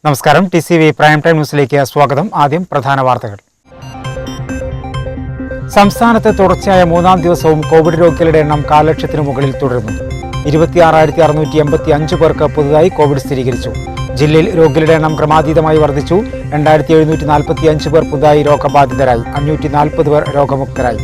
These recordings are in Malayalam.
നമസ്കാരം TCV പ്രൈം ടൈം ന്യൂസിലേക്ക് സ്വാഗതം. ആദ്യം പ്രധാന വാർത്തകൾ. സംസ്ഥാനത്ത് തുടർച്ചയായ മൂന്നാം ദിവസവും കോവിഡ് രോഗികളുടെ എണ്ണം 1,00,000 ലക്ഷത്തിന് മുകളിൽ തുടരുന്നു. 26,655 പേർക്ക് പുതുതായി കോവിഡ് സ്ഥിരീകരിച്ചു. ജില്ലയിൽ രോഗികളുടെ എണ്ണം ക്രമാതീതമായി വർദ്ധിച്ചു. 2,745 പേർ പുതുതായി രോഗബാധിതരായി. 540 പേർ രോഗമുക്തരായി.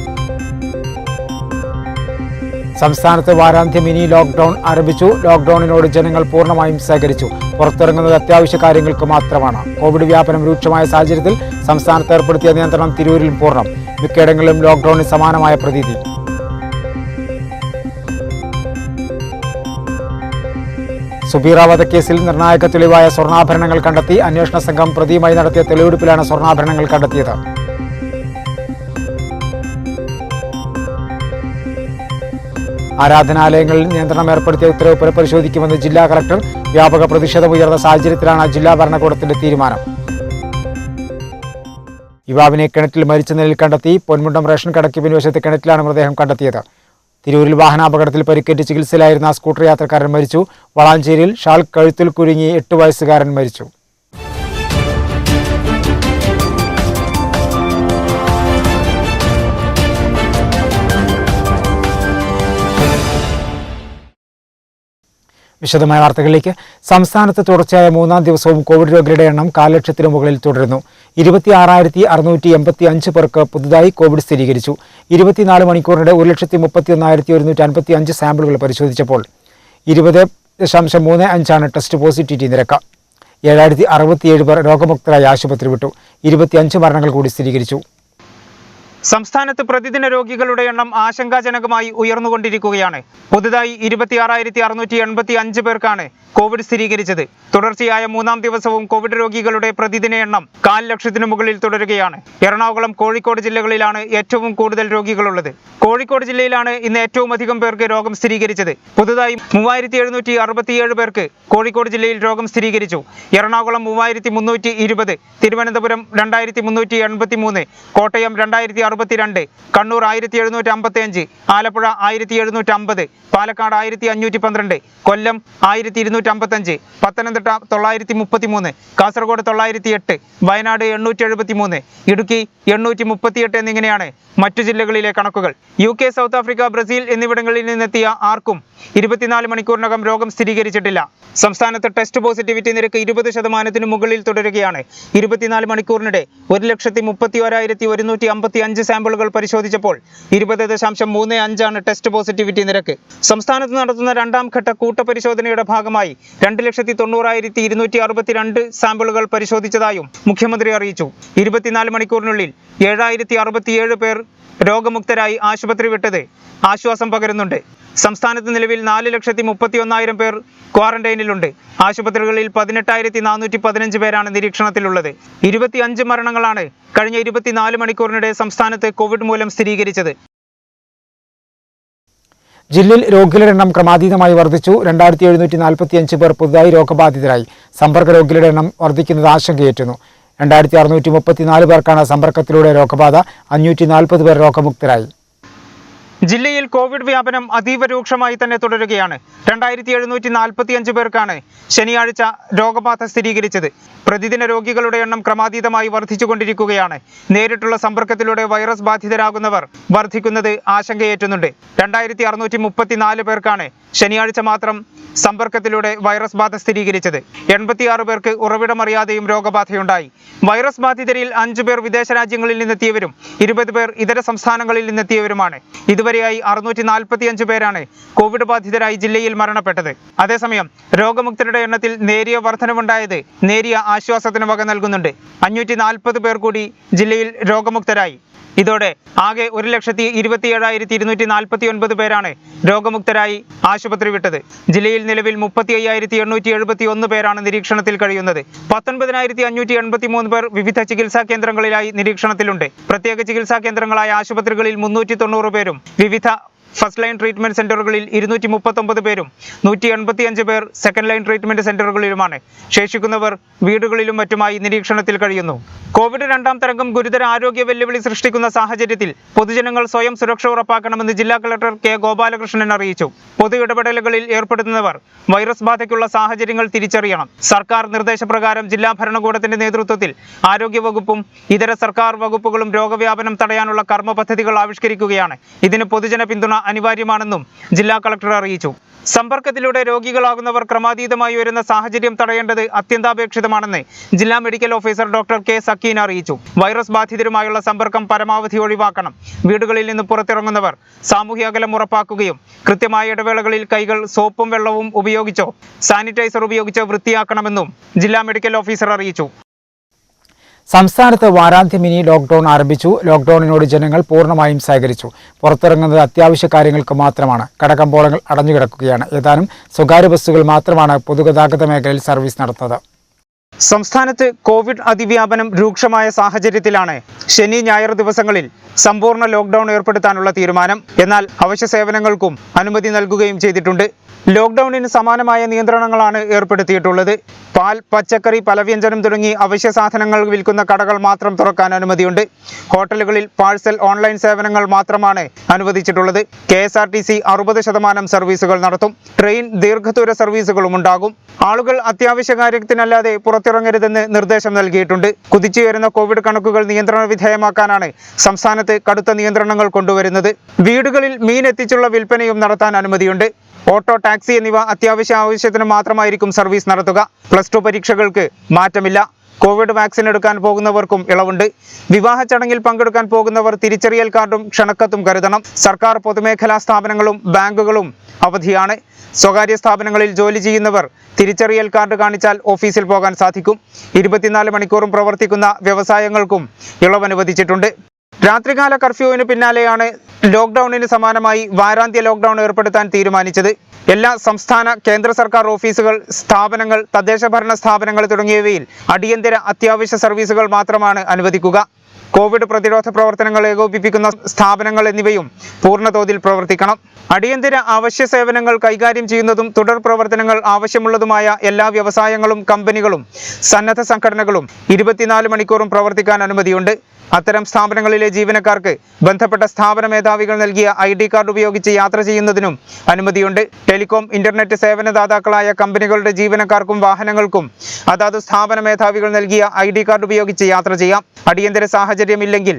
സംസ്ഥാനത്ത് വാരാന്ത്യ മിനി ലോക്ക്ഡൌൺ ആരംഭിച്ചു. ലോക്ക്ഡൌണിനോട് ജനങ്ങൾ പൂർണ്ണമായും സഹകരിച്ചു. പുറത്തിറങ്ങുന്നത് അത്യാവശ്യ കാര്യങ്ങൾക്ക് മാത്രമാണ്. കോവിഡ് വ്യാപനം രൂക്ഷമായ സാഹചര്യത്തിൽ സംസ്ഥാനത്ത് ഏർപ്പെടുത്തിയ നിയന്ത്രണം തിരൂരിൽ പൂർണ്ണം. മിക്കയിടങ്ങളിലും ലോക്ക്ഡൌണിന് സമാനമായ പ്രതീതി. സുബീറ വധക്കേസിൽ നിർണായക തെളിവായ സ്വർണ്ണാഭരണങ്ങൾ കണ്ടെത്തി. അന്വേഷണ സംഘം പ്രതിയുമായി നടത്തിയ തെളിവെടുപ്പിലാണ് സ്വർണ്ണാഭരണങ്ങൾ കണ്ടെത്തിയത്. ആരാധനാലയങ്ങളിൽ നിയന്ത്രണം ഏർപ്പെടുത്തിയ ഉത്തരവ് പുനഃപരിശോധിക്കുമെന്ന് ജില്ലാ കളക്ടർ. വ്യാപക പ്രതിഷേധമുയർന്ന സാഹചര്യത്തിലാണ് ജില്ലാ ഭരണകൂടത്തിന്റെ തീരുമാനം. യുവാവിനെ കിണറ്റിൽ മരിച്ച നിലയിൽ കണ്ടെത്തി. പൊന്മുണ്ടം റേഷൻ കടയ്ക്ക് പിൻവശത്ത് കിണറ്റിലാണ് മൃതദേഹം കണ്ടെത്തിയത്. തിരൂരിൽ വാഹനാപകടത്തിൽ പരിക്കേറ്റ് ചികിത്സയിലായിരുന്ന സ്കൂട്ടർ യാത്രക്കാരൻ മരിച്ചു. വളാഞ്ചേരിയിൽ ഷാൾ കഴുത്തിൽ കുരുങ്ങി 8 വയസ്സുകാരൻ മരിച്ചു. വിശദമായ വാർത്തകളിലേക്ക്. സംസ്ഥാനത്ത് തുടർച്ചയായ മൂന്നാം ദിവസവും കോവിഡ് രോഗികളുടെ എണ്ണം 1,00,000 ലക്ഷത്തിന് മുകളിൽ തുടരുന്നു. 26,655 പേർക്ക് പുതുതായി കോവിഡ് സ്ഥിരീകരിച്ചു. 24 മണിക്കൂറിനിടെ 1,31,155 സാമ്പിളുകൾ പരിശോധിച്ചപ്പോൾ 20.35 ടെസ്റ്റ് പോസിറ്റിവിറ്റി നിരക്ക്. 7,067 പേർ രോഗമുക്തരായി ആശുപത്രി വിട്ടു. 25 മരണങ്ങൾ കൂടി സ്ഥിരീകരിച്ചു. സംസ്ഥാനത്ത് പ്രതിദിന രോഗികളുടെ എണ്ണം ആശങ്കാജനകമായി ഉയർന്നുകൊണ്ടിരിക്കുകയാണ്. പുതുതായി 26,685 പേർക്കാണ് കോവിഡ് സ്ഥിരീകരിച്ചത്. തുടർച്ചയായ മൂന്നാം ദിവസവും കോവിഡ് രോഗികളുടെ പ്രതിദിന എണ്ണം 1,00,000 ലക്ഷത്തിന് മുകളിൽ തുടരുകയാണ്. എറണാകുളം, കോഴിക്കോട് ജില്ലകളിലാണ് ഏറ്റവും കൂടുതൽ രോഗികളുള്ളത്. കോഴിക്കോട് ജില്ലയിലാണ് ഇന്ന് ഏറ്റവും അധികം പേർക്ക് രോഗം സ്ഥിരീകരിച്ചത്. പുതുതായി 3,767 പേർക്ക് കോഴിക്കോട് ജില്ലയിൽ രോഗം സ്ഥിരീകരിച്ചു. എറണാകുളം 3,320, തിരുവനന്തപുരം 2,383, കോട്ടയം 2,062, കണ്ണൂർ 1,755, ആലപ്പുഴ 1,750, പാലക്കാട് 1,512, കൊല്ലം 1,255, പത്തനംതിട്ട 933, കാസർഗോഡ് 908, വയനാട് 873, ഇടുക്കി 838 എന്നിങ്ങനെയാണ് മറ്റു ജില്ലകളിലെ കണക്കുകൾ. UK, സൗത്ത് ആഫ്രിക്ക, ബ്രസീൽ എന്നിവിടങ്ങളിൽ നിന്നെത്തിയ ആർക്കും 24 മണിക്കൂറിനകം രോഗം സ്ഥിരീകരിച്ചിട്ടില്ല. സംസ്ഥാനത്ത് ടെസ്റ്റ് പോസിറ്റിവിറ്റി നിരക്ക് 20% മുകളിൽ തുടരുകയാണ്. 24 മണിക്കൂറിനിടെ 1,31,155 സാമ്പിളുകൾ പരിശോധിച്ചപ്പോൾ 20.35 ടെസ്റ്റ് പോസിറ്റിവിറ്റി നിരക്ക്. സംസ്ഥാനത്ത് നടത്തുന്ന രണ്ടാം ഘട്ട കൂട്ടപരിശോധനയുടെ ഭാഗമായി 2,90,262 സാമ്പിളുകൾ പരിശോധിച്ചതായും മുഖ്യമന്ത്രി അറിയിച്ചു. 24 മണിക്കൂറിനുള്ളിൽ 7,067 പേർ രോഗമുക്തരായി ആശുപത്രി വിട്ടത് ആശ്വാസം പകരുന്നുണ്ട്. സംസ്ഥാനത്ത് നിലവിൽ 4,31,000 പേർ ക്വാറന്റൈനിലുണ്ട്. ആശുപത്രികളിൽ 18,415 പേരാണ് നിരീക്ഷണത്തിലുള്ളത്. 25 മരണങ്ങളാണ് കഴിഞ്ഞ 24 മണിക്കൂറിനിടെ സംസ്ഥാനത്ത് കോവിഡ് മൂലം സ്ഥിരീകരിച്ചത്. ജില്ലയിൽ രോഗികളുടെ എണ്ണം ക്രമാതീതമായി വർദ്ധിച്ചു. 2,745 പേർ പുതുതായി രോഗബാധിതരായി. സമ്പർക്ക രോഗികളുടെ എണ്ണം വർദ്ധിക്കുന്നത് ആശങ്കയേറ്റുന്നു. 2,634 പേർക്കാണ് സമ്പർക്കത്തിലൂടെ രോഗബാധ. 540 പേർ രോഗമുക്തരായി. ജില്ലയിൽ കോവിഡ് വ്യാപനം അതീവ രൂക്ഷമായി തന്നെ തുടരുകയാണ്. 2,745 പേർക്കാണ് ശനിയാഴ്ച രോഗബാധ സ്ഥിരീകരിച്ചത്. പ്രതിദിന രോഗികളുടെ എണ്ണം ക്രമാതീതമായി വർദ്ധിച്ചുകൊണ്ടിരിക്കുകയാണ്. നേരിട്ടുള്ള സമ്പർക്കത്തിലൂടെ വൈറസ് ബാധിതരാകുന്നവർ വർദ്ധിക്കുന്നത് ആശങ്കയേറ്റുന്നുണ്ട്. 2,634 പേർക്കാണ് ശനിയാഴ്ച മാത്രം സമ്പർക്കത്തിലൂടെ വൈറസ് ബാധ സ്ഥിരീകരിച്ചത്. 86 പേർക്ക് ഉറവിടമറിയാതെയും രോഗബാധയുണ്ടായി. വൈറസ് ബാധിതരിൽ 5 പേർ വിദേശ രാജ്യങ്ങളിൽ നിന്നെത്തിയവരും 20 പേർ ഇതര സംസ്ഥാനങ്ങളിൽ നിന്നെത്തിയവരുമാണ്. ഇതുവരെയായി 645 പേരാണ് കോവിഡ് ബാധിതരായി ജില്ലയിൽ മരണപ്പെട്ടത്. അതേസമയം രോഗമുക്തരുടെ എണ്ണത്തിൽ നേരിയ വർധനവുണ്ടായത് നേരിയ ആശ്വാസത്തിന് വക നൽകുന്നുണ്ട്. 540 പേർ കൂടി ജില്ലയിൽ രോഗമുക്തരായി. ഇതോടെ ആകെ 1,27,249 പേരാണ് രോഗമുക്തരായി ആശുപത്രി വിട്ടത്. ജില്ലയിൽ നിലവിൽ 35,871 പേരാണ് നിരീക്ഷണത്തിൽ കഴിയുന്നത്. 19,583 പേർ വിവിധ ചികിത്സാ കേന്ദ്രങ്ങളിലായി നിരീക്ഷണത്തിലുണ്ട്. പ്രത്യേക ചികിത്സാ കേന്ദ്രങ്ങളായ ആശുപത്രികളിൽ 390 പേരും വിവിധ ഫസ്റ്റ് ലൈൻ ട്രീറ്റ്മെന്റ് സെന്ററുകളിൽ 239 പേരും 185 പേർ സെക്കൻഡ് ലൈൻ ട്രീറ്റ്മെന്റ് സെന്ററുകളിലുമാണ്. ശേഷിക്കുന്നവർ വീടുകളിലും മറ്റുമായി നിരീക്ഷണത്തിൽ കഴിയുന്നു. കോവിഡ് രണ്ടാം തരംഗം ഗുരുതര ആരോഗ്യ വെല്ലുവിളി സൃഷ്ടിക്കുന്ന സാഹചര്യത്തിൽ പൊതുജനങ്ങൾ സ്വയം സുരക്ഷ ഉറപ്പാക്കണമെന്ന് ജില്ലാ കളക്ടർ കെ ഗോപാലകൃഷ്ണൻ അറിയിച്ചു. പൊതു ഇടപെടലുകളിൽ ഏർപ്പെടുന്നവർ വൈറസ് ബാധയ്ക്കുള്ള സാഹചര്യങ്ങൾ തിരിച്ചറിയണം. സർക്കാർ നിർദ്ദേശപ്രകാരം ജില്ലാ ഭരണകൂടത്തിന്റെ നേതൃത്വത്തിൽ ആരോഗ്യവകുപ്പും ഇതര സർക്കാർ വകുപ്പുകളും രോഗവ്യാപനം തടയാനുള്ള കർമ്മ പദ്ധതികൾ ആവിഷ്കരിക്കുകയാണ്. ഇതിന് പൊതുജന പിന്തുണ അനിവാര്യമാണെന്നും ജില്ലാ കളക്ടർ അറിയിച്ചു. സമ്പർക്കത്തിലൂടെ രോഗികളാകുന്നവർ ക്രമാതീതമായി വരുന്ന സാഹചര്യം തടയേണ്ടത് അത്യന്താപേക്ഷിതമാണെന്ന് ജില്ലാ medical officer doctor K Sakeena അറിയിച്ചു. വൈറസ് ബാധിതരുമായുള്ള സമ്പർക്കം പരമാവധി ഒഴിവാക്കണം. വീടുകളിൽ നിന്ന് പുറത്തിറങ്ങുന്നവർ സാമൂഹ്യ അകലം ഉറപ്പാക്കുകയും കൃത്യമായ ഇടവേളകളിൽ കൈകൾ സോപ്പും വെള്ളവും ഉപയോഗിച്ചോ സാനിറ്റൈസർ ഉപയോഗിച്ചോ വൃത്തിയാക്കണമെന്നും ജില്ലാ മെഡിക്കൽ ഓഫീസർ അറിയിച്ചു. സംസ്ഥാനത്ത് വാരാന്ത്യ മിനി ലോക്ക്ഡൌൺ ആരംഭിച്ചു. ലോക്ക്ഡൌണിനോട് ജനങ്ങൾ പൂർണ്ണമായും സഹകരിച്ചു. പുറത്തിറങ്ങുന്നത് അത്യാവശ്യ കാര്യങ്ങൾക്ക് മാത്രമാണ്. കടകമ്പോളങ്ങൾ അടഞ്ഞുകിടക്കുകയാണ്. ഏതാനും സ്വകാര്യ ബസ്സുകൾ മാത്രമാണ് പൊതുഗതാഗത മേഖലയിൽ സർവീസ് നടത്തുന്നത്. സംസ്ഥാനത്ത് കോവിഡ് അതിവ്യാപനം രൂക്ഷമായ സാഹചര്യത്തിലാണ് ശനി ഞായർ ദിവസങ്ങളിൽ സമ്പൂർണ്ണ ലോക്ക്ഡൌൺ ഏർപ്പെടുത്താനുള്ള തീരുമാനം. എന്നാൽ അവശ്യ സേവനങ്ങൾക്കും അനുമതി നൽകുകയും ചെയ്തിട്ടുണ്ട്. ലോക്ക്ഡൌണിന് സമാനമായ നിയന്ത്രണങ്ങളാണ് ഏർപ്പെടുത്തിയിട്ടുള്ളത്. പാൽ, പച്ചക്കറി, പലവ്യഞ്ജനം തുടങ്ങി അവശ്യ സാധനങ്ങൾ വിൽക്കുന്ന കടകൾ മാത്രം തുറക്കാൻ അനുമതിയുണ്ട്. ഹോട്ടലുകളിൽ പാഴ്സൽ ഓൺലൈൻ സേവനങ്ങൾ മാത്രമാണ് അനുവദിച്ചിട്ടുള്ളത്. KSRTC 60% സർവീസുകൾ നടത്തും. ട്രെയിൻ, ദീർഘദൂര സർവീസുകളും ഉണ്ടാകും. ആളുകൾ അത്യാവശ്യ കാര്യത്തിനല്ലാതെ പുറത്തിറങ്ങരുതെന്ന് നിർദ്ദേശം നൽകിയിട്ടുണ്ട്. കുതിച്ചുയരുന്ന കോവിഡ് കണക്കുകൾ നിയന്ത്രണ വിധേയമാക്കാനാണ് സംസ്ഥാനത്ത് കടുത്ത നിയന്ത്രണങ്ങൾ കൊണ്ടുവരുന്നത്. വീടുകളിൽ മീൻ എത്തിച്ചുള്ള വിൽപ്പനയും നടത്താൻ അനുമതിയുണ്ട്. ഓട്ടോ, ടാക്സി എന്നിവ അത്യാവശ്യ ആവശ്യത്തിന് മാത്രമായിരിക്കും സർവീസ് നടത്തുക. +2 പരീക്ഷകൾക്ക് മാറ്റമില്ല. കോവിഡ് വാക്സിൻ എടുക്കാൻ പോകുന്നവർക്കും ഇളവുണ്ട്. വിവാഹ ചടങ്ങിൽ പങ്കെടുക്കാൻ പോകുന്നവർ തിരിച്ചറിയൽ കാർഡും ക്ഷണക്കത്തും കരുതണം. സർക്കാർ പൊതുമേഖലാ സ്ഥാപനങ്ങളും ബാങ്കുകളും അവധിയാണ്. സ്വകാര്യ സ്ഥാപനങ്ങളിൽ ജോലി ചെയ്യുന്നവർ തിരിച്ചറിയൽ കാർഡ് കാണിച്ചാൽ ഓഫീസിൽ പോകാൻ സാധിക്കും. 24 മണിക്കൂറും പ്രവർത്തിക്കുന്ന വ്യവസായങ്ങൾക്കും ഇളവ് അനുവദിച്ചിട്ടുണ്ട്. രാത്രികാല കർഫ്യൂവിന് പിന്നാലെയാണ് ലോക്ക്ഡൌണിന് സമാനമായി വാരാന്ത്യ ലോക്ക്ഡൌൺ ഏർപ്പെടുത്താൻ തീരുമാനിച്ചത്. എല്ലാ സംസ്ഥാന കേന്ദ്ര സർക്കാർ ഓഫീസുകൾ, സ്ഥാപനങ്ങൾ, തദ്ദേശ ഭരണ സ്ഥാപനങ്ങൾ തുടങ്ങിയവയിൽ അടിയന്തര അത്യാവശ്യ സർവീസുകൾ മാത്രമാണ് അനുവദിക്കുക. കോവിഡ് പ്രതിരോധ പ്രവർത്തനങ്ങൾ ഏകോപിപ്പിക്കുന്ന സ്ഥാപനങ്ങൾ എന്നിവയും പൂർണ്ണതോതിൽ പ്രവർത്തിക്കണം. അടിയന്തര അവശ്യ സേവനങ്ങൾ കൈകാര്യം ചെയ്യുന്നതും തുടർ പ്രവർത്തനങ്ങൾ ആവശ്യമുള്ളതുമായ എല്ലാ വ്യവസായങ്ങളും കമ്പനികളും സന്നദ്ധ സംഘടനകളും 24 മണിക്കൂറും പ്രവർത്തിക്കാൻ അനുമതിയുണ്ട്. അത്തരം സ്ഥാപനങ്ങളിലെ ജീവനക്കാർക്ക് ബന്ധപ്പെട്ട സ്ഥാപന മേധാവികൾ നൽകിയ ID കാർഡ് ഉപയോഗിച്ച് യാത്ര ചെയ്യുന്നതിനും അനുമതിയുണ്ട്. ടെലികോം, ഇന്റർനെറ്റ് സേവനദാതാക്കളായ കമ്പനികളുടെ ജീവനക്കാർക്കും വാഹനങ്ങൾക്കും അതാത് സ്ഥാപന മേധാവികൾ നൽകിയ ID കാർഡ് ഉപയോഗിച്ച് യാത്ര ചെയ്യാം. അടിയന്തര സാഹചര്യമില്ലെങ്കിൽ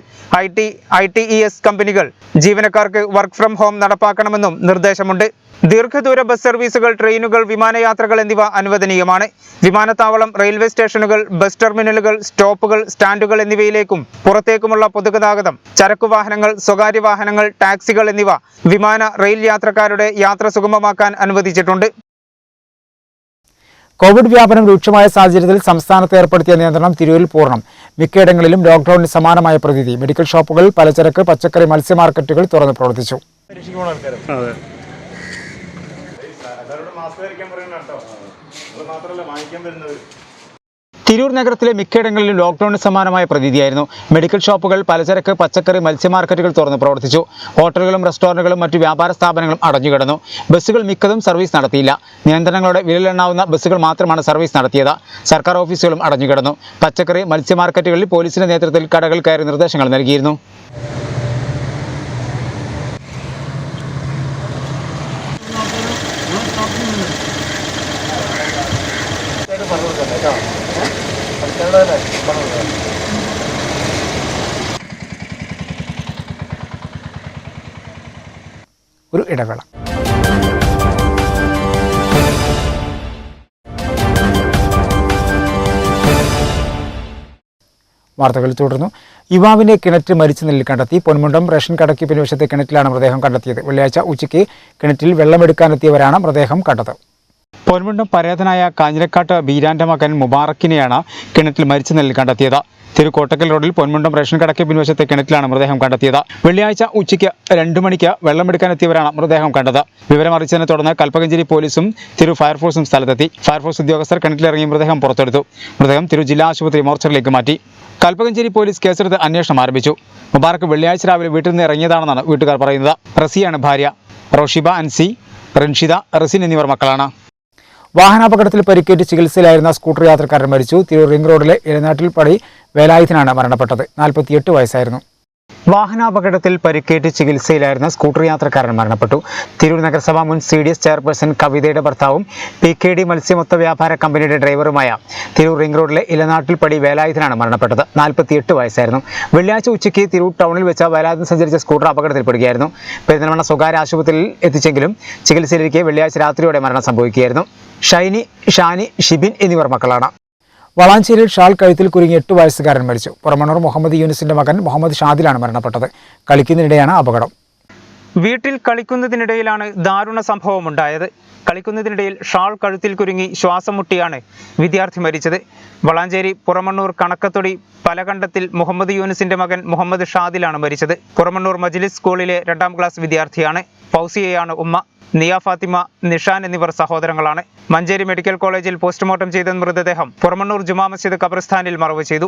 ITES കമ്പനികൾ ജീവനക്കാർക്ക് വർക്ക് ഫ്രം ഹോം നടപ്പാക്കണമെന്നും നിർദ്ദേശമുണ്ട്. ദീർഘദൂര ബസ് സർവീസുകൾ, ട്രെയിനുകൾ, വിമാനയാത്രകൾ എന്നിവ അനുവദനീയമാണ്. വിമാനത്താവളം, റെയിൽവേ സ്റ്റേഷനുകൾ, ബസ് ടെർമിനലുകൾ, സ്റ്റോപ്പുകൾ, സ്റ്റാൻഡുകൾ എന്നിവയിലേക്കും പുറത്തേക്കുമുള്ള പൊതുഗതാഗതം, ചരക്കു വാഹനങ്ങൾ, സ്വകാര്യ വാഹനങ്ങൾ, ടാക്സികൾ എന്നിവ വിമാന, റെയിൽ യാത്രക്കാരുടെ യാത്ര സുഗമമാക്കാൻ അനുവദിച്ചിട്ടുണ്ട്. കോവിഡ് വ്യാപനം രൂക്ഷമായ സാഹചര്യത്തിൽ സംസ്ഥാനത്ത് ഏർപ്പെടുത്തിയ നിയന്ത്രണം തിരൂരിൽ പൂർണ്ണം. മിക്കയിടങ്ങളിലും ലോക്ക്ഡൌണിന് സമാനമായ പ്രതീതി. മെഡിക്കൽ ഷോപ്പുകൾ, പലചരക്ക്, പച്ചക്കറി, മത്സ്യ മാർക്കറ്റുകൾ തുറന്ന് പ്രവർത്തിച്ചു. തിരൂർ നഗരത്തിലെ മിക്കയിടങ്ങളിലും ലോക്ക്ഡൌണിന് സമാനമായ പ്രതീതിയായിരുന്നു. മെഡിക്കൽ ഷോപ്പുകൾ, പലചരക്ക്, പച്ചക്കറി, മത്സ്യ മാർക്കറ്റുകൾ തുറന്ന് പ്രവർത്തിച്ചു. ഹോട്ടലുകളും റെസ്റ്റോറന്റുകളും മറ്റു വ്യാപാര സ്ഥാപനങ്ങളും അടഞ്ഞുകിടന്നു. ബസ്സുകൾ മിക്കതും സർവീസ് നടത്തിയില്ല. നിയന്ത്രണങ്ങളോടെ വിരലെണ്ണാവുന്ന ബസ്സുകൾ മാത്രമാണ് സർവീസ് നടത്തിയത്. സർക്കാർ ഓഫീസുകളും അടഞ്ഞുകിടന്നു. പച്ചക്കറി, മത്സ്യ മാർക്കറ്റുകളിൽ പോലീസിന്റെ നേതൃത്വത്തിൽ കടകൾ കയറി നിർദ്ദേശങ്ങൾ നൽകിയിരുന്നു. ഒരു ഇടവേള. വാർത്തകൾ തുടർന്നു. യുവാവിനെ കിണറ്റിൽ മരിച്ച നിലയിൽ കണ്ടെത്തി. പൊന്മുണ്ടം റേഷൻ കടയ്ക്ക് പിൻവശത്തെ കിണറ്റിലാണ് മൃതദേഹം കണ്ടെത്തിയത്. വെള്ളിയാഴ്ച ഉച്ചയ്ക്ക് കിണറ്റിൽ വെള്ളമെടുക്കാനെത്തിയവരാണ് മൃതദേഹം കണ്ടത്. പൊന്മുണ്ടം പരേതനായ കാഞ്ഞിരക്കാട്ട് ബീരാന്റെ മകൻ മുബാറക്കിനെയാണ് കിണറ്റിൽ മരിച്ച നിലയിൽ കണ്ടെത്തിയത്. തിരുക്കോട്ടക്കൽ റോഡിൽ പൊന്മുണ്ടം റേഷൻ കടയ്ക്ക് പിൻവശത്തെ കിണറ്റിലാണ് മൃതദേഹം കണ്ടെത്തിയത്. വെള്ളിയാഴ്ച ഉച്ചയ്ക്ക് 2 മണിക്ക് വെള്ളമെടുക്കാനെത്തിയവരാണ് മൃതദേഹം കണ്ടത്. വിവരമറിച്ചതിനെ തുടർന്ന് കൽപ്പകഞ്ചേരി പോലീസും തിരു ഫയർഫോഴ്സും സ്ഥലത്തെത്തി. ഫയർഫോഴ്സ് ഉദ്യോഗസ്ഥർ കിണറ്റിലിറങ്ങി മൃതദേഹം പുറത്തെടുത്തു. മൃതദേഹം തിരു ജില്ലാ ആശുപത്രി മോർച്ചറിലേക്ക് മാറ്റി. കൽപ്പകഞ്ചേരി പോലീസ് കേസെടുത്ത് അന്വേഷണം ആരംഭിച്ചു. മുബാറക്ക് വെള്ളിയാഴ്ച രാവിലെ വീട്ടിൽ നിന്ന് ഇറങ്ങിയതാണെന്നാണ് വീട്ടുകാർ പറയുന്നത്. റസിയാണ് ഭാര്യ. റോഷിബ അൻസി, റിൻഷിത, റസിൻ എന്നിവർ മക്കളാണ്. വാഹനാപകടത്തിൽ പരിക്കേറ്റ് ചികിത്സയിലായിരുന്ന സ്കൂട്ടർ യാത്രക്കാരൻ മരിച്ചു. തിരൂർ റിംഗ് റോഡിലെ ഇടനാട്ടിൽ പടി വേലായുധനാണ് മരണപ്പെട്ടത്. 48 വയസ്സായിരുന്നു. വാഹനാപകടത്തിൽ പരിക്കേറ്റ് ചികിത്സയിലായിരുന്ന സ്കൂട്ടർ യാത്രക്കാരൻ മരണപ്പെട്ടു. തിരൂർ നഗരസഭ മുൻ CDS ചെയർപേഴ്സൺ കവിതയുടെ ഭർത്താവും PKD മത്സ്യമൊത്ത വ്യാപാര കമ്പനിയുടെ ഡ്രൈവറുമായ തിരൂർ റിംഗ് റോഡിലെ ഇലനാട്ടിൽ പടി വേലായുധനാണ് മരണപ്പെട്ടത്. 48 വയസ്സായിരുന്നു. വെള്ളിയാഴ്ച ഉച്ചയ്ക്ക് തിരൂർ ടൗണിൽ വെച്ച വേലായുധൻ സഞ്ചരിച്ച സ്കൂട്ടർ അപകടത്തിൽപ്പെടുകയായിരുന്നു. പെരിന്തൽമണ്ണ സ്വകാര്യ ആശുപത്രിയിൽ എത്തിച്ചെങ്കിലും ചികിത്സയിലിരിക്കെ വെള്ളിയാഴ്ച രാത്രിയോടെ മരണം സംഭവിക്കുകയായിരുന്നു. ഷൈനി, ഷാനി, ഷിബിൻ എന്നിവർ മക്കളാണ്. വളാഞ്ചേരിയിൽ ഷാൾ കഴുത്തിൽ കുരുങ്ങി 8 വയസ്സുകാരൻ മരിച്ചു. പുറമണ്ണൂർ മുഹമ്മദ് യൂനിസിന്റെ മകൻ മുഹമ്മദ് ഷാദിലാണ് മരണപ്പെട്ടത്. കളിക്കുന്നതിനിടെയാണ് അപകടം. വീട്ടിൽ കളിക്കുന്നതിനിടയിലാണ് ദാരുണ സംഭവമുണ്ടായത്. കളിക്കുന്നതിനിടയിൽ ഷാൾ കഴുത്തിൽ കുരുങ്ങി ശ്വാസം മുട്ടിയാണ് വിദ്യാർത്ഥി മരിച്ചത്. വളാഞ്ചേരി പുറമണ്ണൂർ കണക്കത്തൊടി പലകണ്ടത്തിൽ മുഹമ്മദ് യൂനിസിന്റെ മകൻ മുഹമ്മദ് ഷാദിലാണ് മരിച്ചത്. പുറമണ്ണൂർ മജ്ലിസ് സ്കൂളിലെ 2ാം ക്ലാസ് വിദ്യാർത്ഥിയാണ്. ഫൗസിയയാണ് ഉമ്മ. നിയ ഫാത്തിമ, നിഷാൻ എന്നിവർ സഹോദരങ്ങളാണ്. മഞ്ചേരി മെഡിക്കൽ കോളേജിൽ പോസ്റ്റ്മോർട്ടം ചെയ്ത മൃതദേഹം പുറമണ്ണൂർ ജുമാ മസ്ജിദ് ഖബർസ്ഥാനിൽ മറവ് ചെയ്തു.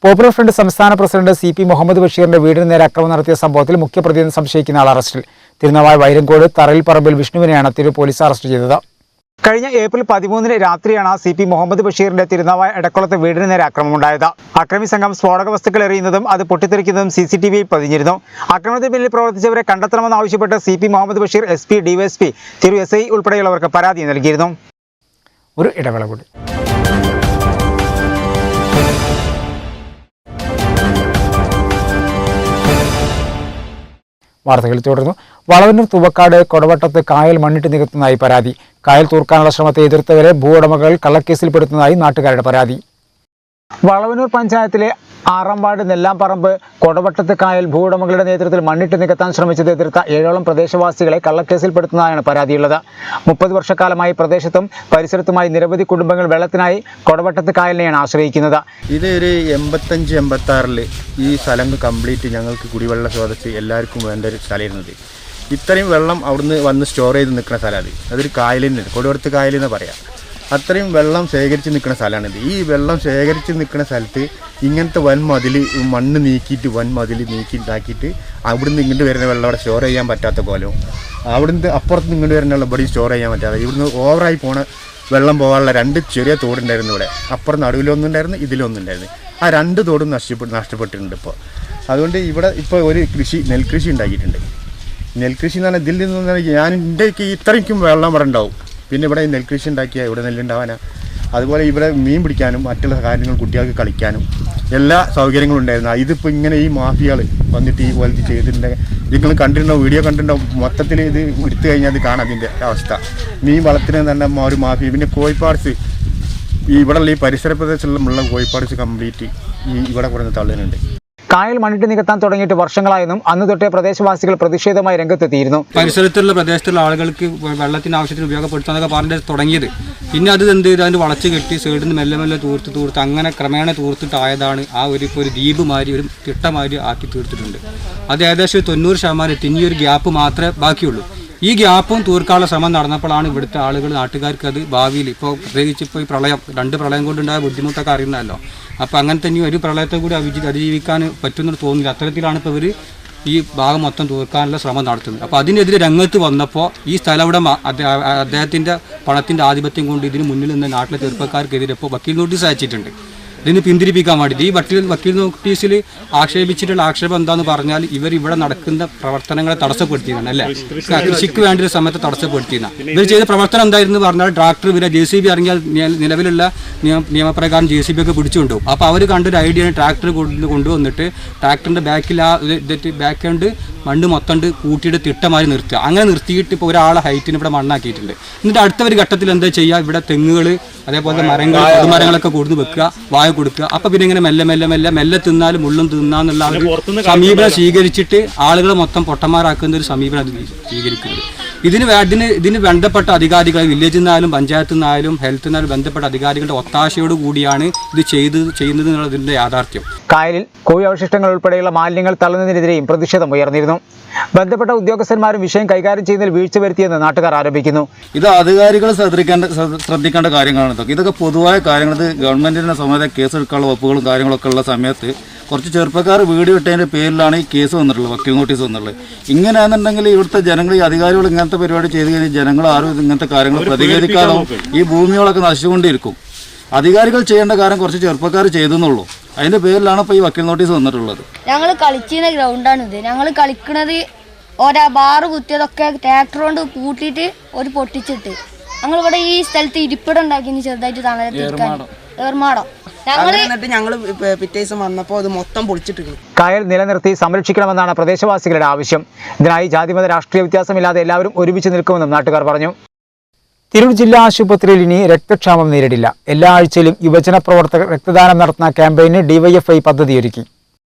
പോപ്പുലർ ഫ്രണ്ട് സംസ്ഥാന പ്രസിഡന്റ് CP മുഹമ്മദ് ബഷീറിന്റെ വീടിന് നേരെ അക്രമം നടത്തിയ സംഭവത്തിൽ മുഖ്യപ്രതിയെന്ന് സംശയിക്കുന്ന ആൾ അറസ്റ്റിൽ. തിരുനാവായ വൈരങ്കോട് തറയിൽ പറമ്പിൽ വിഷ്ണുവിനെയാണ് തിരൂർ പോലീസ് അറസ്റ്റ് ചെയ്തത്. കഴിഞ്ഞ ഏപ്രിൽ 13 രാത്രിയാണ് CP മുഹമ്മദ് ബഷീറിന്റെ തിരുനാവായ എടക്കുളത്ത് വീടിന് നേരെ ആക്രമണമുണ്ടായത്. അക്രമി സംഘം സ്ഫോടക വസ്തുക്കൾ എറിയുന്നതും അത് പൊട്ടിത്തെറിക്കുന്നതും CCTVയിൽ പതിഞ്ഞിരുന്നു. ആക്രമണത്തിന് പിന്നിൽ പ്രവർത്തിച്ചവരെ കണ്ടെത്തണമെന്നാവശ്യപ്പെട്ട് CP Muhammad Basheer SP, DYSP, Tirur SI ഉൾപ്പെടെയുള്ളവർക്ക് പരാതി നൽകിയിരുന്നു. ഒരു ഇടവേള കൂടി. വാർത്തകൾ തുടർന്നു. വളവന്നൂർ തുവക്കാട് കൊടവട്ടത്ത് കായൽ മണ്ണിട്ട് നികത്തുന്നതായി പരാതി. കായൽ തൂർക്കാനുള്ള ശ്രമത്തെ എതിർത്തവരെ ഭൂവുടമകൾ കള്ളക്കേസിൽപ്പെടുത്തുന്നതായി നാട്ടുകാരുടെ പരാതി. വളവന്നൂർ പഞ്ചായത്തിലെ 6ാം വാർഡ് നെല്ലാംപറമ്പ് കൊടവട്ടത്ത് കായൽ ഭൂവുടമകളുടെ നേതൃത്വത്തിൽ മണ്ണിട്ട് നികത്താൻ ശ്രമിച്ചത് എതിർത്ത 7ഓളം പ്രദേശവാസികളെ കള്ളക്കേസിൽപ്പെടുത്തുന്നതായാണ് പരാതിയുള്ളത്. 30 വർഷക്കാലമായി പ്രദേശത്തും പരിസരത്തുമായി നിരവധി കുടുംബങ്ങൾ വെള്ളത്തിനായി കൊടവട്ടത്ത് കായലിനെയാണ് ആശ്രയിക്കുന്നത്. ഇത് ഒരു 85-86 ഈ സ്ഥലം കംപ്ലീറ്റ് ഞങ്ങൾക്ക് കുടിവെള്ള സ്രോതസ് എല്ലാവർക്കും വേണ്ട ഒരു സ്ഥലമായിരുന്നത്. ഇത്രയും വെള്ളം അവിടുന്ന് വന്ന് സ്റ്റോർ ചെയ്ത് നിൽക്കുന്ന സ്ഥലമാണ്. അതൊരു കായലിന് കൊടവട്ടത്ത് കായലെന്ന് പറയാം. അത്രയും വെള്ളം ശേഖരിച്ച് നിൽക്കുന്ന സ്ഥലമാണിത്. ഈ വെള്ളം ശേഖരിച്ച് നിൽക്കുന്ന സ്ഥലത്ത് ഇങ്ങനത്തെ വൻമതിൽ മണ്ണ് നീക്കിയിട്ട് വൻമതിൽ ഇതാക്കിയിട്ട് അവിടുന്ന് ഇങ്ങോട്ട് വരുന്ന വെള്ളം അവിടെ സ്റ്റോർ ചെയ്യാൻ പറ്റാത്ത കോലവും അവിടുന്ന് അപ്പുറത്ത് ഇങ്ങോട്ട് വരുന്ന വെള്ളം ഇവിടെ സ്റ്റോർ ചെയ്യാൻ പറ്റാതെ ഇവിടുന്ന് ഓവറായി പോണ വെള്ളം പോകാനുള്ള 2 ചെറിയ തോടുണ്ടായിരുന്നു ഇവിടെ. അപ്പുറം നടുവിലൊന്നുണ്ടായിരുന്നു, ഇതിലൊന്നുണ്ടായിരുന്നു. ആ 2 തോടും നഷ്ടപ്പെട്ടിട്ടുണ്ട് ഇപ്പോൾ. അതുകൊണ്ട് ഇവിടെ ഇപ്പോൾ ഒരു നെൽകൃഷി ഉണ്ടാക്കിയിട്ടുണ്ട്. നെൽകൃഷി എന്ന് പറഞ്ഞാൽ ഇതിൽ നിന്ന് ഞാൻ എൻ്റെ ഇത്രയ്ക്കും വെള്ളം ഇവിടെ ഉണ്ടാവും. പിന്നെ ഇവിടെ നെൽകൃഷി ഉണ്ടാക്കിയാൽ ഇവിടെ നെല്ലുണ്ടാവാനാണ്. അതുപോലെ ഇവിടെ മീൻ പിടിക്കാനും മറ്റുള്ള കാര്യങ്ങൾ കുട്ടികൾക്ക് കളിക്കാനും എല്ലാ സൗകര്യങ്ങളും ഉണ്ടായിരുന്നു. ഇതിപ്പോൾ ഇങ്ങനെ ഈ മാഫിയകൾ വന്നിട്ട് ഈ പോലത്തെ ചെയ്തിട്ടുണ്ടെങ്കിൽ നിങ്ങൾ കണ്ടിട്ടുണ്ടോ, വീഡിയോ കണ്ടിട്ടുണ്ടോ, മൊത്തത്തിൽ ഇത് എടുത്തു കഴിഞ്ഞാൽ അത് കാണാം അതിൻ്റെ അവസ്ഥ. മീൻ വളത്തിന് തന്നെ ഒരു മാഫിയ. പിന്നെ കോഴിപ്പാട്സ് ഈ ഇവിടെയുള്ള ഈ പരിസര പ്രദേശത്തുള്ള കോഴിപ്പാട്സ് കംപ്ലീറ്റ് ഇവിടെ കൊടുന്ന് തള്ളുന്നുണ്ട്. കായൽ മണ്ണിട്ട് നികത്താൻ തുടങ്ങിയിട്ട് വർഷങ്ങളായെന്നും അന്ന് തൊട്ടേ പ്രദേശവാസികൾ പ്രതിഷേധമായി രംഗത്തെത്തിയിരുന്നു. പരിസരത്തുള്ള പ്രദേശത്തുള്ള ആളുകൾക്ക് വെള്ളത്തിന് ആവശ്യത്തിന് ഉപയോഗപ്പെടുത്താനൊക്കെ പറഞ്ഞ് തുടങ്ങിയത്. പിന്നെ അത് എന്ത് ചെയ്ത് അതിന് വളച്ച് കെട്ടി സൈഡിൽ നിന്ന് മെല്ലെ മെല്ലെ തൂർത്ത് അങ്ങനെ ക്രമേണ തൂർത്തിട്ടായതാണ് ആ ഒരു ദ്വീപ് മാതിരി ഒരു തിട്ടമാതിരി ആക്കി തീർത്തിട്ടുണ്ട്. അത് ഏകദേശം 90% ഇനി ഒരു ഗ്യാപ്പ് മാത്രമേ ബാക്കിയുള്ളൂ. ഈ ഗ്യാപ്പും തൂർക്കാനുള്ള ശ്രമം നടന്നപ്പോഴാണ് ഇവിടുത്തെ ആളുകൾ നാട്ടുകാർക്ക് അത് ഭാവിയിൽ ഇപ്പോൾ പ്രത്യേകിച്ച് ഇപ്പോൾ ഈ പ്രളയം 2 പ്രളയം കൊണ്ടുണ്ടായ ബുദ്ധിമുട്ടൊക്കെ അറിയുന്നതല്ലോ. അപ്പോൾ അങ്ങനെ തന്നെ ഒരു പ്രളയത്തെ കൂടി അതിജീവിക്കാൻ പറ്റുമെന്ന് തോന്നില്ല. അത്തരത്തിലാണ് ഇപ്പോൾ ഇവർ ഈ ഭാഗം മൊത്തം തൂർക്കാനുള്ള ശ്രമം നടത്തുന്നത്. അപ്പോൾ അതിനെതിരെ രംഗത്ത് വന്നപ്പോൾ ഈ സ്ഥലം ഇവിടെ അദ്ദേഹത്തിൻ്റെ പണത്തിൻ്റെ ആധിപത്യം കൊണ്ട് ഇതിന് മുന്നിൽ നിന്ന് നാട്ടിലെ ചെറുപ്പക്കാർക്കെതിരെ ഇപ്പോൾ വക്കീൽ നോട്ടീസ് അയച്ചിട്ടുണ്ട്. ഇതിന് പിന്തിരിപ്പിക്കാൻ വേണ്ടി ഈ വക്കീൽ നോട്ടീസിൽ ആക്ഷേപിച്ചിട്ടുള്ള ആക്ഷേപം എന്താണെന്ന് പറഞ്ഞാൽ ഇവർ ഇവിടെ നടക്കുന്ന പ്രവർത്തനങ്ങളെ തടസ്സപ്പെടുത്തിയതാണ്. അല്ലേ, കൃഷിക്ക് വേണ്ടി ഒരു സമയത്ത് തടസ്സപ്പെടുത്തിയതാണ്. ഇവർ ചെയ്ത പ്രവർത്തനം എന്തായിരുന്നു പറഞ്ഞാൽ ട്രാക്ടർ ഇവരെ JCB ഇറങ്ങിയാൽ നിലവിലുള്ള നിയമപ്രകാരം JCB ഒക്കെ പിടിച്ചുകൊണ്ടുപോകും. അപ്പോൾ അവർ കണ്ടൊരു ഐഡിയയാണ് ട്രാക്ടർ കൊണ്ടുവന്നിട്ട് ട്രാക്ടറിൻ്റെ ബാക്ക് കൊണ്ട് മണ്ണ് മൊത്തം കൂട്ടിയിട്ട് തിട്ടമാരി നിർത്തുക. അങ്ങനെ നിർത്തിയിട്ട് ഇപ്പോൾ ഒരാളെ ഹൈറ്റിന് ഇവിടെ മണ്ണാക്കിയിട്ടുണ്ട്. എന്നിട്ട് അടുത്ത ഒരു ഘട്ടത്തിൽ എന്താ ചെയ്യുക, ഇവിടെ തെങ്ങുകൾ അതേപോലെ പൊതുമരങ്ങളൊക്കെ കൊടുന്ന് വെക്കുക, വായ കൊടുക്കുക. അപ്പോൾ പിന്നെ ഇങ്ങനെ മെല്ലെ തിന്നാലും മുള്ളും തിന്നാന്നുള്ള ഒരു സമീപനം സ്വീകരിച്ചിട്ട് ആളുകളെ മൊത്തം പൊട്ടന്മാരാക്കുന്ന ഒരു സമീപനം സ്വീകരിക്കുന്നത്. ഇതിന് ബന്ധപ്പെട്ട അധികാരികൾ വില്ലേജിൽ നിന്നായാലും പഞ്ചായത്തിൽ നിന്നായാലും ഹെൽത്തിൽ നിന്നായാലും ബന്ധപ്പെട്ട അധികാരികളുടെ ഒത്താശയോട് കൂടിയാണ് ഇത് ചെയ്യുന്നത് എന്നുള്ളതിൻ്റെ യാഥാർത്ഥ്യം. കായലിൽ കോഴി അവശിഷ്ടങ്ങൾ ഉൾപ്പെടെയുള്ള മാലിന്യങ്ങൾ തള്ളുന്നതിനെതിരെയും പ്രതിഷേധം ഉയർന്നിരുന്നു. ബന്ധപ്പെട്ട ഉദ്യോഗസ്ഥന്മാരും വിഷയം കൈകാര്യം ചെയ്യുന്നതിൽ വീഴ്ച വരുത്തിയെന്ന് നാട്ടുകാർ ആരോപിക്കുന്നു. ഇത് അധികാരികൾ ശ്രദ്ധിക്കേണ്ട കാര്യങ്ങളാണ്. ഇതൊക്കെ പൊതുവായ കാര്യങ്ങൾ. ഇത് ഗവൺമെന്റിന്റെ സമയത്ത് കേസെടുക്കാനുള്ള വകുപ്പുകളും കാര്യങ്ങളൊക്കെ ഉള്ള സമയത്ത് കുറച്ച് ചെറുപ്പക്കാർ വീഡിയോ ഇട്ടതിൻ്റെ പേരിലാണ് ഈ കേസ് വന്നിട്ടുള്ളത്, വക്കീൽ നോട്ടീസ് വന്നിട്ടുള്ളത്. ഇങ്ങനെയാണെന്നുണ്ടെങ്കിൽ ഇവിടുത്തെ ജനങ്ങൾ, ഈ അധികാരികൾ ഇങ്ങനത്തെ പരിപാടി ചെയ്ത് കഴിഞ്ഞാൽ ജനങ്ങൾ ആരും ഇങ്ങനത്തെ കാര്യങ്ങൾ പ്രതികരിക്കാതെ ഈ ഭൂമികളൊക്കെ നശിച്ചുകൊണ്ടിരിക്കും. അധികാരികൾ ചെയ്യേണ്ട കാര്യം കുറച്ച് ചെറുപ്പക്കാർ ചെയ്തെന്നുള്ളൂ. അതിൻ്റെ പേരിലാണ് ഇപ്പോൾ ഈ വക്കീൽ നോട്ടീസ് വന്നിട്ടുള്ളത്. ഞങ്ങൾ കളിക്കുന്ന ഗ്രൗണ്ടാണിത്. ഞങ്ങൾ കളിക്കുന്നത് ഓരോ ബാറ് കുത്തിയതൊക്കെ ട്രാക്ടർ കൊണ്ട് കൂട്ടിയിട്ട് ഒരു പൊട്ടിച്ചിട്ട് ഞങ്ങളിവിടെ ഈ സ്ഥലത്ത് ഇരിപ്പിടം ഉണ്ടാക്കി ചെറുതായിട്ട് തണലത്തിരിക്കാൻ ഏർമാടം ഞങ്ങൾ പിറ്റേ ദിവസം വന്നപ്പോൾ അത് മൊത്തം പൊളിച്ചിട്ട് കായൽ നിലനിർത്തി സംരക്ഷിക്കണമെന്നാണ് പ്രദേശവാസികളുടെ ആവശ്യം. ഇതിനായി ജാതിമത രാഷ്ട്രീയ വ്യത്യാസമില്ലാതെ എല്ലാവരും ഒരുമിച്ച് നിൽക്കുമെന്നും നാട്ടുകാർ പറഞ്ഞു. തിരൂർ ജില്ലാ ആശുപത്രിയിൽ ഇനി രക്തക്ഷാമം നേരിടില്ല. എല്ലാ ആഴ്ചയിലും യുവജന പ്രവർത്തകർ രക്തദാനം നടത്തുന്ന ക്യാമ്പയിന് ഡിവൈഎഫ്ഐ പദ്ധതിയൊരുക്കി.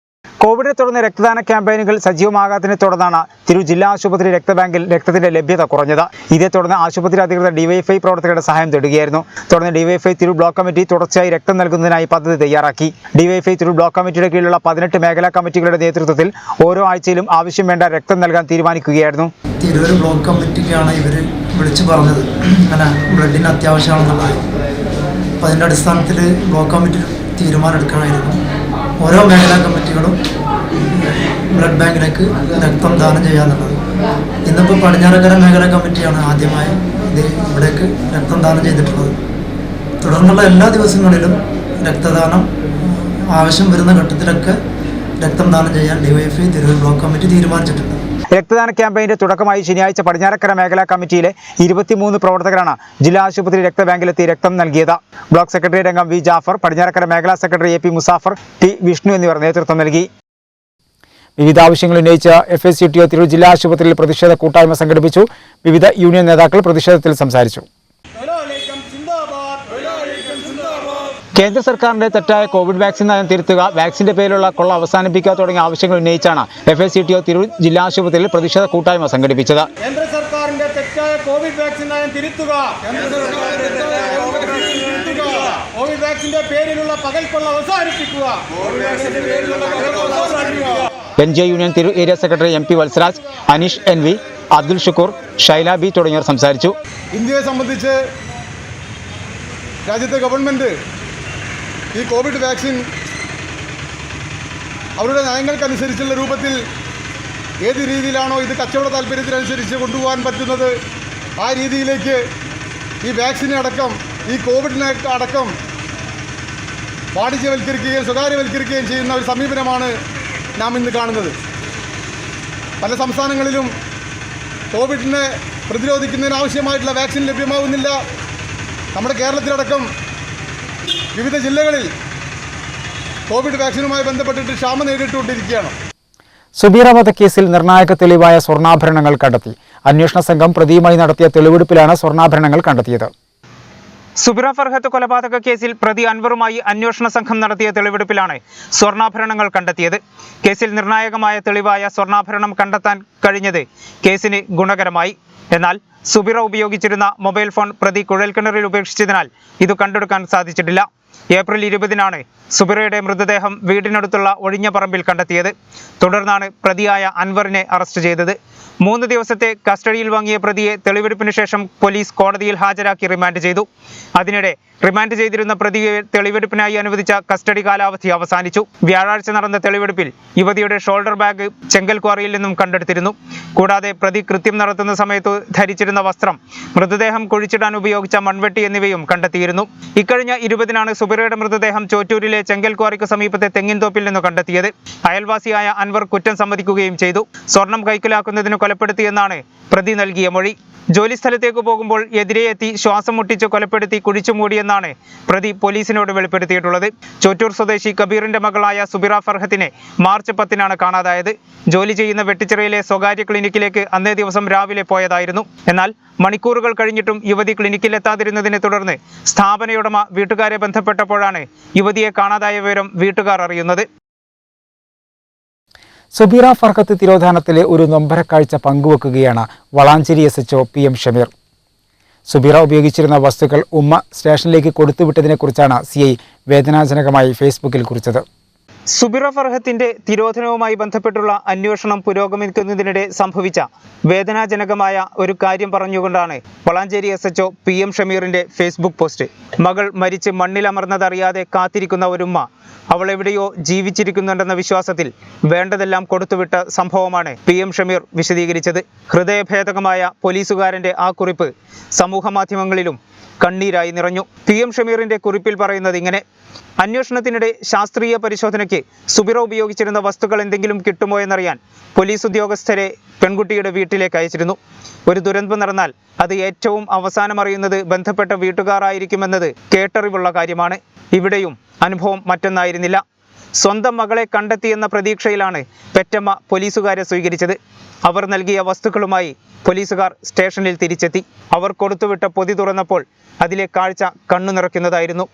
കോവിഡിനെ തുടർന്ന് രക്തദാന ക്യാമ്പയിനുകൾ സജീവമാകാത്തതിനെ തുടർന്നാണ് തിരൂർ ജില്ലാ ആശുപത്രി രക്തബാങ്കിൽ രക്തത്തിന്റെ ലഭ്യത കുറഞ്ഞത്. ഇതേ തുടർന്ന് ആശുപത്രി അധികൃതർ ഡിവൈഎഫ്ഐ പ്രവർത്തകരുടെ സഹായം തേടുകയായിരുന്നു. തുടർന്ന് ഡിവൈഎഫ്ഐ തിരൂർ ബ്ലോക്ക് കമ്മിറ്റി തുടർച്ചയായി രക്തം നൽകുന്നതിനായി പദ്ധതി തയ്യാറാക്കി. ഡിവൈഎഫ്ഐ തിരൂർ ബ്ലോക്ക് കമ്മിറ്റിയുടെ കീഴിലുള്ള 18 മേഖലാ കമ്മിറ്റികളുടെ നേതൃത്വത്തിൽ ഓരോ ആഴ്ചയിലും ആവശ്യം വേണ്ട രക്തം നൽകാൻ തീരുമാനിക്കുകയായിരുന്നു. തിരൂർ ബ്ലോക്ക് കമ്മിറ്റിക്കാണ് ഇവർ വിളിച്ചു പറഞ്ഞത് അങ്ങനെ ബ്ലഡിന് അത്യാവശ്യമാണെന്നുള്ളത്. അപ്പോൾ അതിൻ്റെ അടിസ്ഥാനത്തിൽ ബ്ലോക്ക് കമ്മിറ്റി തീരുമാനം എടുക്കണമായിരുന്നു. ഓരോ മേഖലാ കമ്മിറ്റികളും ബ്ലഡ് ബാങ്കിലേക്ക് രക്തം ദാനം ചെയ്യാന്നുള്ളത്. ഇന്നിപ്പോൾ പടിഞ്ഞാറക്കര മേഖലാ കമ്മിറ്റിയാണ് ആദ്യമായി ഇത് ഇവിടേക്ക് രക്തം ദാനം ചെയ്തിട്ടുള്ളത്. തുടർന്നുള്ള എല്ലാ ദിവസങ്ങളിലും രക്തദാനം ആവശ്യം വരുന്ന ഘട്ടത്തിലൊക്കെ രക്തം ദാനം ചെയ്യാൻ ഡിവൈഎഫ്ഐ തിരൂർ ബ്ലോക്ക് കമ്മിറ്റി തീരുമാനിച്ചിട്ടുണ്ട്. രക്തദാന ക്യാമ്പയിന്റെ തുടക്കമായി ശനിയാഴ്ച പടിഞ്ഞാറക്കര മേഖലാ കമ്മിറ്റിയിലെ 23 പ്രവർത്തകരാണ് ജില്ലാ ആശുപത്രി രക്തബാങ്കിലെത്തി രക്തം നൽകിയത്. ബ്ലോക്ക് സെക്രട്ടറി രംഗം വി ജാഫർ, പടിഞ്ഞാറക്കര മേഖലാ secretary A P Muzaffar, T Vishnu എന്നിവർ നേതൃത്വം നൽകി. വിവിധ ആവശ്യങ്ങൾ ഉന്നയിച്ച് FSCTO തിരൂർ ജില്ലാ ആശുപത്രിയിൽ പ്രതിഷേധ കൂട്ടായ്മ സംഘടിപ്പിച്ചു. വിവിധ യൂണിയൻ നേതാക്കൾ പ്രതിഷേധത്തിൽ സംസാരിച്ചു. കേന്ദ്ര സർക്കാരിന്റെ തെറ്റായ കോവിഡ് വാക്സിൻ നയം തിരുത്തുക, വാക്സിന്റെ പേരിലുള്ള കൊള്ള അവസാനിപ്പിക്കുക തുടങ്ങിയ ആവശ്യങ്ങൾ ഉന്നയിച്ചാണ് FSCTO തിരൂർ ജില്ലാ ആശുപത്രിയിൽ പ്രതിഷേധ കൂട്ടായ്മ സംഘടിപ്പിച്ചത്. കേന്ദ്ര സർക്കാരിന്റെ തെറ്റായ കോവിഡ് വാക്സിൻ നയം തിരുത്തുക, കോവിഡ് വാക്സിന്റെ പേരിലുള്ള പകൽക്കൊള്ള അവസാനിപ്പിക്കുക. NJ union Tirur area secretary MP Valsaraj, Aneesh NV, Abdul Shukkur, Shaila B തുടങ്ങിയവർ സംസാരിച്ചു. ഇന്ത്യയെ സംബന്ധിച്ച് രാജ്യത്തെ ഗവൺമെന്റ് ഈ കോവിഡ് വാക്സിൻ അവരുടെ നയങ്ങൾക്കനുസരിച്ചുള്ള രൂപത്തിൽ ഏത് രീതിയിലാണോ ഇത് കച്ചവട താല്പര്യത്തിനനുസരിച്ച് കൊണ്ടുപോകാൻ പറ്റുന്നത് ആ രീതിയിലേക്ക് ഈ വാക്സിനെ അടക്കം ഈ കോവിഡിനെ അടക്കം വാണിജ്യവൽക്കരിക്കുകയും സ്വകാര്യവൽക്കരിക്കുകയും ചെയ്യുന്ന ഒരു സമീപനമാണ് നാം ഇന്ന് കാണുന്നത്. പല സംസ്ഥാനങ്ങളിലും കോവിഡിനെ പ്രതിരോധിക്കുന്നതിന് ആവശ്യമായിട്ടുള്ള വാക്സിൻ ലഭ്യമാവുന്നില്ല. നമ്മുടെ കേരളത്തിലടക്കം വിവിധ ജില്ലകളിൽ കോവിഡ് വാക്സിനുമായി ബന്ധപ്പെട്ടിട്ട് ക്ഷാമം നേരിട്ടുകൊണ്ടിരിക്കുകയാണ്. സുബീറ വധക്കേസിൽ നിർണായക തെളിവായ സ്വർണ്ണാഭരണങ്ങൾ കണ്ടെത്തി. അന്വേഷണ സംഘം പ്രതിയുമായി നടത്തിയ തെളിവെടുപ്പിലാണ് സ്വർണ്ണാഭരണങ്ങൾ കണ്ടെത്തിയത്. സുബിറ ഫർഹത്ത് കൊലപാതക കേസിൽ പ്രതി അൻവറുമായി അന്വേഷണ സംഘം നടത്തിയ തെളിവെടുപ്പിലാണ് സ്വർണ്ണാഭരണങ്ങൾ കണ്ടെത്തിയത്. കേസിൽ നിർണായകമായ തെളിവായ സ്വർണ്ണാഭരണം കണ്ടെത്താൻ കഴിഞ്ഞത് കേസിന് ഗുണകരമായി. എന്നാൽ സുബിറ ഉപയോഗിച്ചിരുന്ന മൊബൈൽ ഫോൺ പ്രതി കുഴൽക്കിണറിൽ ഉപേക്ഷിച്ചതിനാൽ ഇത് കണ്ടെടുക്കാൻ സാധിച്ചിട്ടില്ല. ഏപ്രിൽ 20-നാണ് സുബിറയുടെ മൃതദേഹം വീടിനടുത്തുള്ള ഒഴിഞ്ഞ പറമ്പിൽ കണ്ടെത്തിയത്. തുടർന്നാണ് പ്രതിയായ അൻവറിനെ അറസ്റ്റ് ചെയ്തത്. 3 ദിവസത്തെ കസ്റ്റഡിയിൽ വാങ്ങിയ പ്രതിയെ തെളിവെടുപ്പിന് ശേഷം പോലീസ് കോടതിയിൽ ഹാജരാക്കി റിമാൻഡ് ചെയ്തു. അതിനിടെ റിമാൻഡ് ചെയ്തിരുന്ന പ്രതിയെ തെളിവെടുപ്പിനായി അനുവദിച്ച കസ്റ്റഡി കാലാവധി അവസാനിച്ചു. വ്യാഴാഴ്ച നടന്ന തെളിവെടുപ്പിൽ യുവതിയുടെ ഷോൾഡർ ബാഗ് ചെങ്കൽ ക്വാറിയിൽ നിന്നും കണ്ടെടുത്തിരുന്നു. കൂടാതെ പ്രതി കൃത്യം നടത്തുന്ന സമയത്ത് ധരിച്ചിരുന്ന വസ്ത്രം, മൃതദേഹം കുഴിച്ചിടാൻ ഉപയോഗിച്ച മൺവെട്ടി എന്നിവയും കണ്ടെത്തിയിരുന്നു. ഇക്കഴിഞ്ഞ 20-നാണ് സുബിറയുടെ മൃതദേഹം ചോറ്റൂരിലെ ചെങ്കൽ ക്വാറിക്ക് സമീപത്തെ തെങ്ങിൻതോപ്പിൽ നിന്ന് കണ്ടെത്തിയത്. അയൽവാസിയായ അൻവർ കുറ്റം സമ്മതിക്കുകയും ചെയ്തു. സ്വർണം കൈക്കലാക്കുന്നതിന് കൊലപ്പെടുത്തിയെന്നാണ് പ്രതി നൽകിയ മൊഴി. ജോലിസ്ഥലത്തേക്ക് പോകുമ്പോൾ എതിരെ എത്തി ശ്വാസം മുട്ടിച്ച് കൊലപ്പെടുത്തി കുഴിച്ചു മൂടിയെന്നാണ് പ്രതി പോലീസിനോട് വെളിപ്പെടുത്തിയിട്ടുള്ളത്. ചോറ്റൂർ സ്വദേശി കബീറിന്റെ മകളായ സുബിറ ഫർഹത്തിനെ മാർച്ച് 10-നാണ് കാണാതായത്. ജോലി ചെയ്യുന്ന വെട്ടിച്ചിറയിലെ സ്വകാര്യ ക്ലിനിക്കിലേക്ക് അന്നേ ദിവസം രാവിലെ പോയതായിരുന്നു. എന്നാൽ മണിക്കൂറുകൾ കഴിഞ്ഞിട്ടും യുവതി ക്ലിനിക്കിലെത്താതിരുന്നതിനെ തുടർന്ന് സ്ഥാപനയുടമ വീട്ടുകാരെ ബന്ധപ്പെട്ടപ്പോഴാണ് യുവതിയെ കാണാതായ വിവരം വീട്ടുകാർ അറിയുന്നത്. സുബീറ ഫർഹത്ത് തിരോധാനത്തിലെ ഒരു നൊമ്പരക്കാഴ്ച പങ്കുവെക്കുകയാണ് വളാഞ്ചേരി SHO PM ഷമീർ. സുബീറ ഉപയോഗിച്ചിരുന്ന വസ്തുക്കൾ ഉമ്മ സ്റ്റേഷനിലേക്ക് കൊടുത്തുവിട്ടതിനെക്കുറിച്ചാണ് CI വേദനാജനകമായി ഫേസ്ബുക്കിൽ കുറിച്ചത്. സുബിറ ഫർഹത്തിന്റെ തിരോധനവുമായി ബന്ധപ്പെട്ടുള്ള അന്വേഷണം പുരോഗമിക്കുന്നതിനിടെ സംഭവിച്ച വേദനാജനകമായ ഒരു കാര്യം പറഞ്ഞുകൊണ്ടാണ് വളാഞ്ചേരി SHO PM ഷമീറിന്റെ ഫേസ്ബുക്ക് പോസ്റ്റ്. മകൾ മരിച്ച് മണ്ണിലമർന്നതറിയാതെ കാത്തിരിക്കുന്ന ഒരുമ്മ അവൾ എവിടെയോ ജീവിച്ചിരിക്കുന്നുണ്ടെന്ന വിശ്വാസത്തിൽ വേണ്ടതെല്ലാം കൊടുത്തുവിട്ട സംഭവമാണ് PM ഷമീർ വിശദീകരിച്ചത്. ഹൃദയഭേദകമായ പോലീസുകാരന്റെ ആ കുറിപ്പ് സമൂഹമാധ്യമങ്ങളിലും കണ്ണീരായി നിറഞ്ഞു. PM ഷമീറിന്റെ കുറിപ്പിൽ പറയുന്നത് ഇങ്ങനെ: അന്വേഷണത്തിനിടെ ശാസ്ത്രീയ പരിശോധനയ്ക്ക് സുബിറ ഉപയോഗിച്ചിരുന്ന വസ്തുക്കൾ എന്തെങ്കിലും കിട്ടുമോ എന്നറിയാൻ പോലീസ് ഉദ്യോഗസ്ഥരെ പെൺകുട്ടിയുടെ വീട്ടിലേക്ക് അയച്ചിരുന്നു. ഒരു ദുരന്തം നടന്നാൽ അത് ഏറ്റവും അവസാനം അറിയുന്നത് ബന്ധപ്പെട്ട വീട്ടുകാരായിരിക്കുമെന്നത് കേട്ടറിവുള്ള കാര്യമാണ്. ഇവിടെയും അനുഭവം മറ്റൊന്നായിരുന്നില്ല. സ്വന്തം മകളെ കണ്ടെത്തിയെന്ന പ്രതീക്ഷയിലാണ് പെറ്റമ്മ പോലീസുകാരെ സ്വീകരിച്ചത്. അവർ നൽകിയ വസ്തുക്കളുമായി പോലീസുകാർ സ്റ്റേഷനിൽ തിരിച്ചെത്തി. അവർ കൊടുത്തുവിട്ട പൊതി തുറന്നപ്പോൾ അതിലെ കാഴ്ച കണ്ണു നിറയ്ക്കുന്നതായിരുന്നു.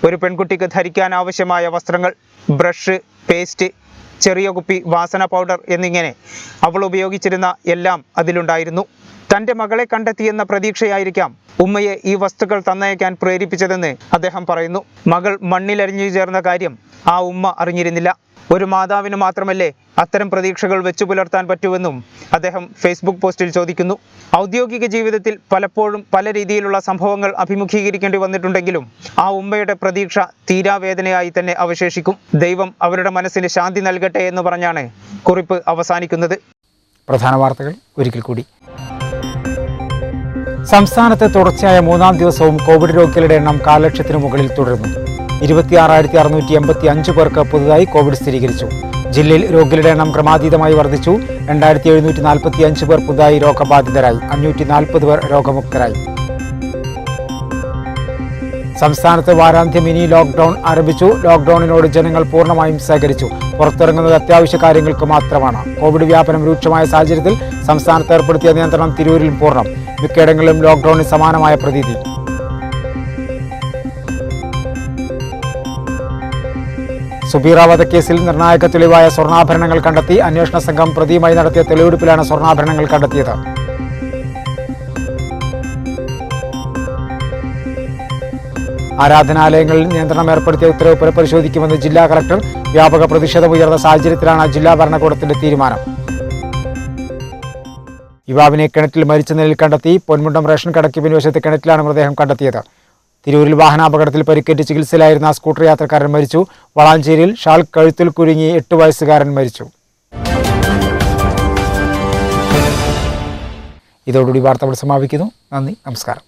ഒരു പെൺകുട്ടിക്ക് ധരിക്കാൻ ആവശ്യമായ വസ്ത്രങ്ങൾ, ബ്രഷ്, പേസ്റ്റ്, ചെറിയ കുപ്പി വാസന പൗഡർ എന്നിങ്ങനെ അവൾ ഉപയോഗിച്ചിരുന്ന എല്ലാം അതിലുണ്ടായിരുന്നു. തൻ്റെ മകളെ കണ്ടെത്തിയെന്ന പ്രതീക്ഷയായിരിക്കാം ഉമ്മയെ ഈ വസ്തുക്കൾ തന്നയക്കാൻ പ്രേരിപ്പിച്ചതെന്ന് അദ്ദേഹം പറയുന്നു. മകൾ മണ്ണിലരിഞ്ഞു ചേർന്ന കാര്യം ആ ഉമ്മ അറിഞ്ഞിരുന്നില്ല. ഒരു മാതാവിന് മാത്രമല്ലേ അത്തരം പ്രതീക്ഷകൾ വെച്ചു പുലർത്താൻ പറ്റുമെന്നും അദ്ദേഹം ഫേസ്ബുക്ക് പോസ്റ്റിൽ ചോദിക്കുന്നു. ഔദ്യോഗിക ജീവിതത്തിൽ പലപ്പോഴും പല രീതിയിലുള്ള സംഭവങ്ങൾ അഭിമുഖീകരിക്കേണ്ടി വന്നിട്ടുണ്ടെങ്കിലും ആ ഉമ്മയുടെ പ്രതീക്ഷ തീരാവേദനയായി തന്നെ അവശേഷിക്കും. ദൈവം അവരുടെ മനസ്സിന് ശാന്തി നൽകട്ടെ എന്ന് പറഞ്ഞാണ് കുറിപ്പ് അവസാനിക്കുന്നത്. പ്രധാന വാർത്തകൾ ഒരിക്കൽ കൂടി. സംസ്ഥാനത്ത് തുടർച്ചയായ 3-ാം ദിവസവും കോവിഡ് രോഗികളുടെ എണ്ണം 4 ലക്ഷത്തിനു മുകളിൽ തുടരുന്നു. 26,685 പേർക്ക് പുതുതായി കോവിഡ് സ്ഥിരീകരിച്ചു. ജില്ലയിൽ രോഗികളുടെ എണ്ണം ക്രമാതീതമായി വർദ്ധിച്ചു. 2,745 പേർ പുതുതായി രോഗബാധിതരായി. 540 പേർ രോഗമുക്തരായി. സംസ്ഥാനത്ത് വാരാന്ത്യ മിനി ലോക്ക്ഡൌൺ ആരംഭിച്ചു. ലോക്ക്ഡൌണിനോട് ജനങ്ങൾ പൂർണ്ണമായും സഹകരിച്ചു. പുറത്തിറങ്ങുന്നത് അത്യാവശ്യ കാര്യങ്ങൾക്ക് മാത്രമാണ്. കോവിഡ് വ്യാപനം രൂക്ഷമായ സാഹചര്യത്തിൽ സംസ്ഥാനത്ത് ഏർപ്പെടുത്തിയ നിയന്ത്രണം തിരൂരിൽ പൂർണ്ണം. മിക്കയിടങ്ങളിലും ലോക്ക്ഡൌണിന് സമാനമായ പ്രതീതി. സുബീറ വധക്കേസിൽ നിർണായക തെളിവായ സ്വർണ്ണാഭരണങ്ങൾ കണ്ടെത്തി. അന്വേഷണ സംഘം പ്രതിയുമായി നടത്തിയ തെളിവെടുപ്പിലാണ് സ്വർണ്ണാഭരണങ്ങൾ കണ്ടെത്തിയത്. ആരാധനാലയങ്ങളിൽ നിയന്ത്രണം ഏർപ്പെടുത്തിയ ഉത്തരവ് പുനഃപരിശോധിക്കുമെന്ന് ജില്ലാ കളക്ടർ. വ്യാപക പ്രതിഷേധമുയർന്ന സാഹചര്യത്തിലാണ് ജില്ലാ ഭരണകൂടത്തിന്റെ തീരുമാനം. യുവാവിനെ കിണറ്റിൽ മരിച്ച നിലയിൽ കണ്ടെത്തി. പൊന്മുണ്ടം റേഷൻ കടയ്ക്ക് പിൻവശത്തെ കിണറ്റിലാണ് മൃതദേഹം കണ്ടെത്തിയത്. തിരൂരിൽ വാഹനാപകടത്തിൽ പരിക്കേറ്റ് ചികിത്സയിലായിരുന്ന സ്കൂട്ടർ യാത്രക്കാരൻ മരിച്ചു. വളാഞ്ചേരിയിൽ ഷാൾ കഴുത്തിൽ കുരുങ്ങി 8 വയസ്സുകാരൻ മരിച്ചു. ഇതോടുകൂടി വാർത്തകൾ സമാപിക്കുന്നു. നന്ദി, നമസ്കാരം.